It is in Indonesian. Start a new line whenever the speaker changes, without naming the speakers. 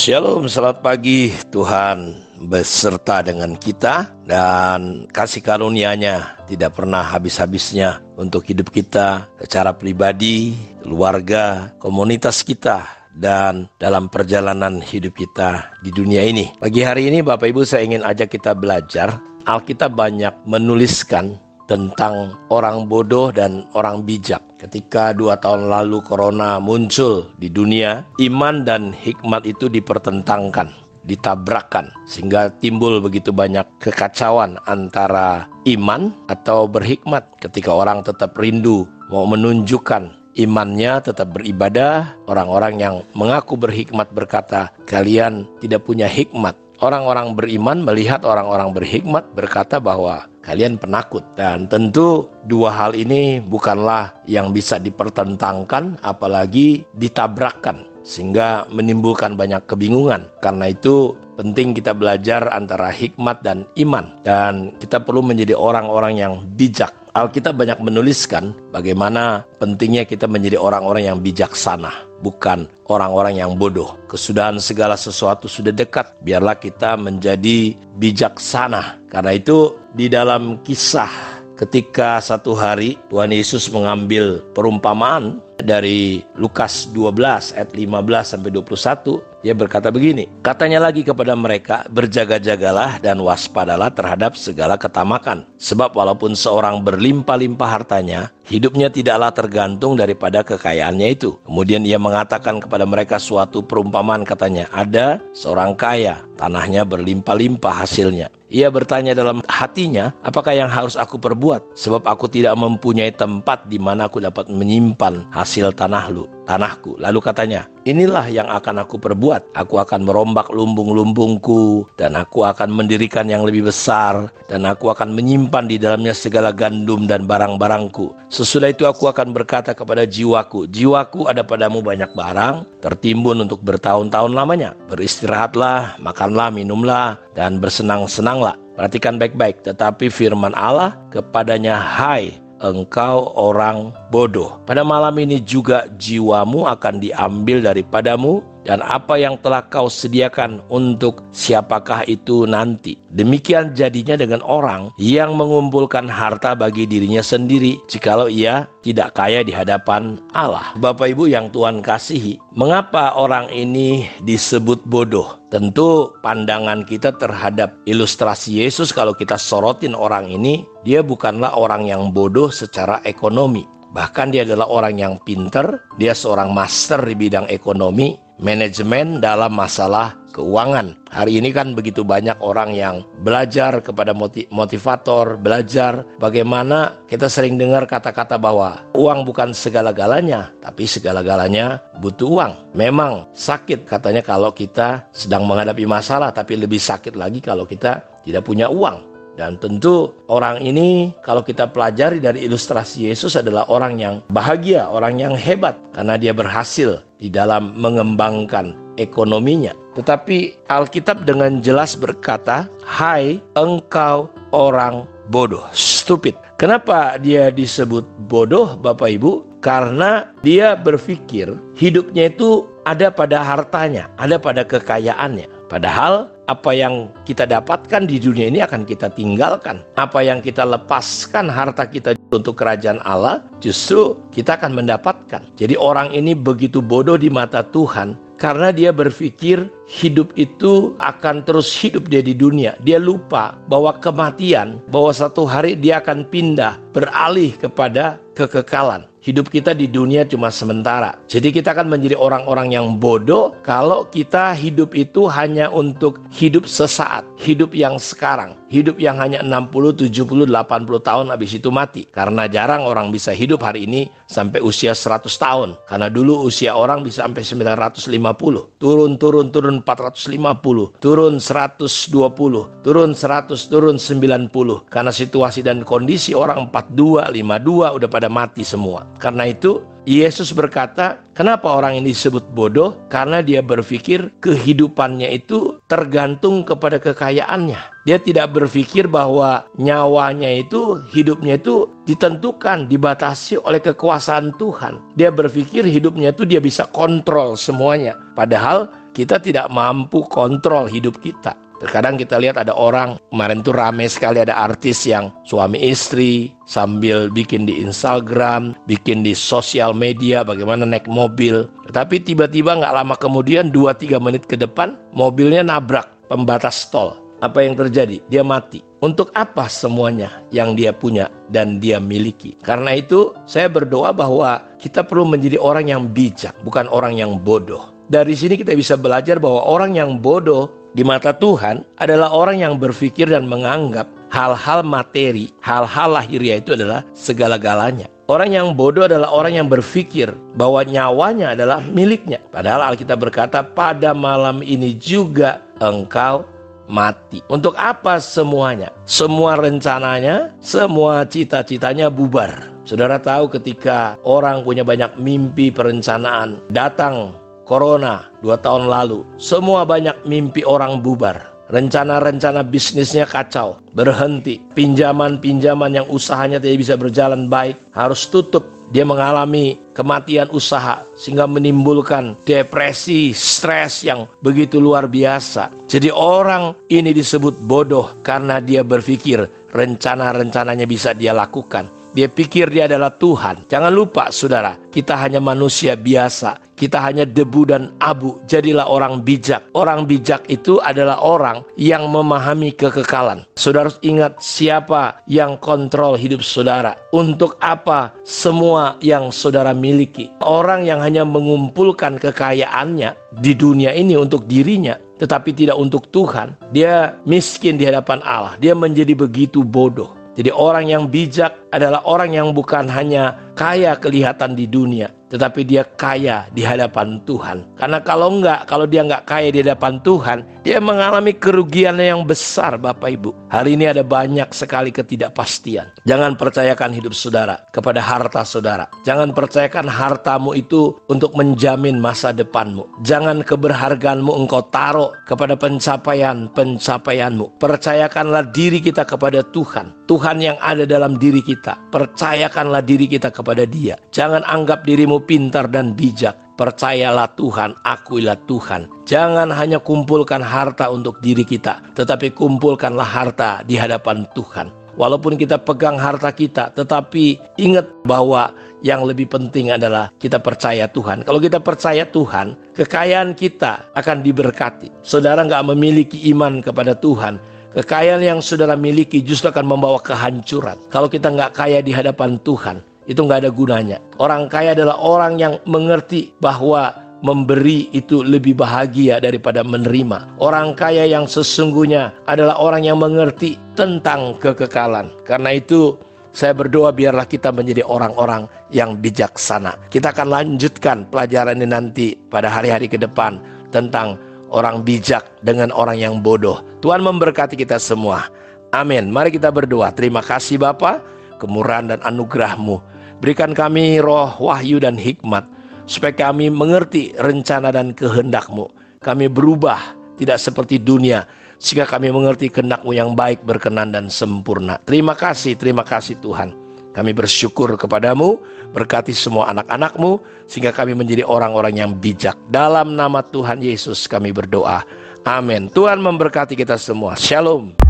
Shalom, selamat pagi. Tuhan beserta dengan kita dan kasih karunia-Nya tidak pernah habis-habisnya untuk hidup kita secara pribadi, keluarga, komunitas kita, dan dalam perjalanan hidup kita di dunia ini. Pagi hari ini Bapak Ibu, saya ingin ajak kita belajar. Alkitab banyak menuliskan tentang orang bodoh dan orang bijak. Ketika 2 tahun lalu corona muncul di dunia, iman dan hikmat itu dipertentangkan, ditabrakkan, sehingga timbul begitu banyak kekacauan antara iman atau berhikmat. Ketika orang tetap rindu mau menunjukkan imannya, tetap beribadah, orang-orang yang mengaku berhikmat berkata, kalian tidak punya hikmat. Orang-orang beriman melihat orang-orang berhikmat berkata bahwa kalian penakut. Dan tentu dua hal ini bukanlah yang bisa dipertentangkan, apalagi ditabrakkan, sehingga menimbulkan banyak kebingungan. Karena itu penting kita belajar antara hikmat dan iman, dan kita perlu menjadi orang-orang yang bijak. Alkitab banyak menuliskan bagaimana pentingnya kita menjadi orang-orang yang bijaksana, bukan orang-orang yang bodoh. Kesudahan segala sesuatu sudah dekat, biarlah kita menjadi bijaksana. Karena itu di dalam kisah ketika satu hari Tuhan Yesus mengambil perumpamaan dari Lukas 12 ayat 15 sampai 21, dia berkata begini, katanya lagi kepada mereka, berjaga-jagalah dan waspadalah terhadap segala ketamakan. Sebab walaupun seorang berlimpah-limpah hartanya, hidupnya tidaklah tergantung daripada kekayaannya itu. Kemudian ia mengatakan kepada mereka suatu perumpamaan, katanya, ada seorang kaya, tanahnya berlimpah-limpah hasilnya. Ia bertanya dalam hatinya, apakah yang harus aku perbuat? Sebab aku tidak mempunyai tempat di mana aku dapat menyimpan hasil tanahku. Lalu katanya, inilah yang akan aku perbuat. Aku akan merombak lumbung-lumbungku, dan aku akan mendirikan yang lebih besar, dan aku akan menyimpan di dalamnya segala gandum dan barang-barangku. Sesudah itu aku akan berkata kepada jiwaku, jiwaku, ada padamu banyak barang, tertimbun untuk bertahun-tahun lamanya. Beristirahatlah, makanlah, minumlah, dan bersenang-senanglah. Perhatikan baik-baik, tetapi firman Allah kepadanya, hai engkau orang bodoh, pada malam ini juga jiwamu akan diambil daripadamu, dan apa yang telah kau sediakan untuk siapakah itu nanti? Demikian jadinya dengan orang yang mengumpulkan harta bagi dirinya sendiri, jikalau ia tidak kaya di hadapan Allah. Bapak Ibu yang Tuhan kasihi, mengapa orang ini disebut bodoh? Tentu pandangan kita terhadap ilustrasi Yesus, kalau kita sorotin orang ini, dia bukanlah orang yang bodoh secara ekonomi. Bahkan dia adalah orang yang pinter, dia seorang master di bidang ekonomi, manajemen dalam masalah keuangan. Hari ini kan begitu banyak orang yang belajar kepada motivator, belajar bagaimana kita sering dengar kata-kata bahwa uang bukan segala-galanya, tapi segala-galanya butuh uang. Memang sakit katanya kalau kita sedang menghadapi masalah, tapi lebih sakit lagi kalau kita tidak punya uang. Dan tentu orang ini kalau kita pelajari dari ilustrasi Yesus adalah orang yang bahagia, orang yang hebat, karena dia berhasil di dalam mengembangkan ekonominya. Tetapi Alkitab dengan jelas berkata, hai engkau orang bodoh, stupid. Kenapa dia disebut bodoh Bapak Ibu? Karena dia berpikir hidupnya itu ada pada hartanya, ada pada kekayaannya. Padahal apa yang kita dapatkan di dunia ini akan kita tinggalkan. Apa yang kita lepaskan harta kita untuk kerajaan Allah, justru kita akan mendapatkan. Jadi orang ini begitu bodoh di mata Tuhan, karena dia berpikir hidup itu akan terus hidup dia di dunia. Dia lupa bahwa kematian, bahwa satu hari dia akan pindah, beralih kepada kekekalan. Hidup kita di dunia cuma sementara. Jadi kita akan menjadi orang-orang yang bodoh kalau kita hidup itu hanya untuk hidup sesaat, hidup yang sekarang, hidup yang hanya 60, 70, 80 tahun habis itu mati. Karena jarang orang bisa hidup hari ini sampai usia 100 tahun. Karena dulu usia orang bisa sampai 950. Turun 450, turun 120, turun 100, turun 90. Karena situasi dan kondisi orang 42, 52 udah pada mati semua. Karena itu Yesus berkata, kenapa orang ini disebut bodoh? Karena dia berpikir kehidupannya itu tergantung kepada kekayaannya. Dia tidak berpikir bahwa nyawanya itu, hidupnya itu ditentukan, dibatasi oleh kekuasaan Tuhan. Dia berpikir hidupnya itu dia bisa kontrol semuanya. Padahal kita tidak mampu kontrol hidup kita. Terkadang kita lihat ada orang, kemarin tuh rame sekali ada artis yang suami istri sambil bikin di Instagram, bikin di sosial media bagaimana naik mobil. Tapi tiba-tiba nggak lama kemudian 2-3 menit ke depan mobilnya nabrak pembatas tol. Apa yang terjadi? Dia mati. Untuk apa semuanya yang dia punya dan dia miliki? Karena itu saya berdoa bahwa kita perlu menjadi orang yang bijak, bukan orang yang bodoh. Dari sini kita bisa belajar bahwa orang yang bodoh di mata Tuhan adalah orang yang berpikir dan menganggap hal-hal materi, hal-hal lahiriah itu adalah segala-galanya. Orang yang bodoh adalah orang yang berpikir bahwa nyawanya adalah miliknya. Padahal Alkitab berkata, pada malam ini juga engkau mati. Untuk apa semuanya? Semua rencananya, semua cita-citanya bubar. Saudara tahu ketika orang punya banyak mimpi perencanaan, datang Corona 2 tahun lalu, semua banyak mimpi orang bubar. Rencana-rencana bisnisnya kacau, berhenti. Pinjaman-pinjaman yang usahanya tidak bisa berjalan baik, harus tutup. Dia mengalami kematian usaha sehingga menimbulkan depresi, stres yang begitu luar biasa. Jadi orang ini disebut bodoh karena dia berpikir rencana-rencananya bisa dia lakukan. Dia pikir dia adalah Tuhan. Jangan lupa saudara, kita hanya manusia biasa. Kita hanya debu dan abu. Jadilah orang bijak. Orang bijak itu adalah orang yang memahami kekekalan. Saudara harus ingat siapa yang kontrol hidup saudara. Untuk apa semua yang saudara miliki. Orang yang hanya mengumpulkan kekayaannya di dunia ini untuk dirinya, tetapi tidak untuk Tuhan, dia miskin di hadapan Allah. Dia menjadi begitu bodoh. Jadi orang yang bijak adalah orang yang bukan hanya kaya kelihatan di dunia, tetapi dia kaya di hadapan Tuhan. Karena kalau dia nggak kaya di hadapan Tuhan, dia mengalami kerugian yang besar, Bapak Ibu. Hari ini ada banyak sekali ketidakpastian. Jangan percayakan hidup saudara kepada harta saudara. Jangan percayakan hartamu itu untuk menjamin masa depanmu. Jangan keberhargaanmu engkau taruh kepada pencapaianmu. Percayakanlah diri kita kepada Tuhan. Tuhan yang ada dalam diri kita. Percayakanlah diri kita kepada Dia. Jangan anggap dirimu pintar dan bijak. Percayalah Tuhan, akuilah Tuhan. Jangan hanya kumpulkan harta untuk diri kita, tetapi kumpulkanlah harta di hadapan Tuhan. Walaupun kita pegang harta kita, tetapi ingat bahwa yang lebih penting adalah kita percaya Tuhan. Kalau kita percaya Tuhan, kekayaan kita akan diberkati. Saudara nggak memiliki iman kepada Tuhan, kekayaan yang saudara miliki justru akan membawa kehancuran. Kalau kita nggak kaya di hadapan Tuhan, itu nggak ada gunanya. Orang kaya adalah orang yang mengerti bahwa memberi itu lebih bahagia daripada menerima. Orang kaya yang sesungguhnya adalah orang yang mengerti tentang kekekalan. Karena itu saya berdoa biarlah kita menjadi orang-orang yang bijaksana. Kita akan lanjutkan pelajaran ini nanti pada hari-hari ke depan tentang orang bijak dengan orang yang bodoh. Tuhan memberkati kita semua. Amin. Mari kita berdoa. Terima kasih Bapa, kemurahan dan anugerah-Mu. Berikan kami roh wahyu dan hikmat, supaya kami mengerti rencana dan kehendak-Mu. Kami berubah, tidak seperti dunia, sehingga kami mengerti kehendak-Mu yang baik, berkenan dan sempurna. Terima kasih Tuhan. Kami bersyukur kepadamu, berkati semua anak-anak-Mu, sehingga kami menjadi orang-orang yang bijak. Dalam nama Tuhan Yesus kami berdoa. Amin. Tuhan memberkati kita semua. Shalom.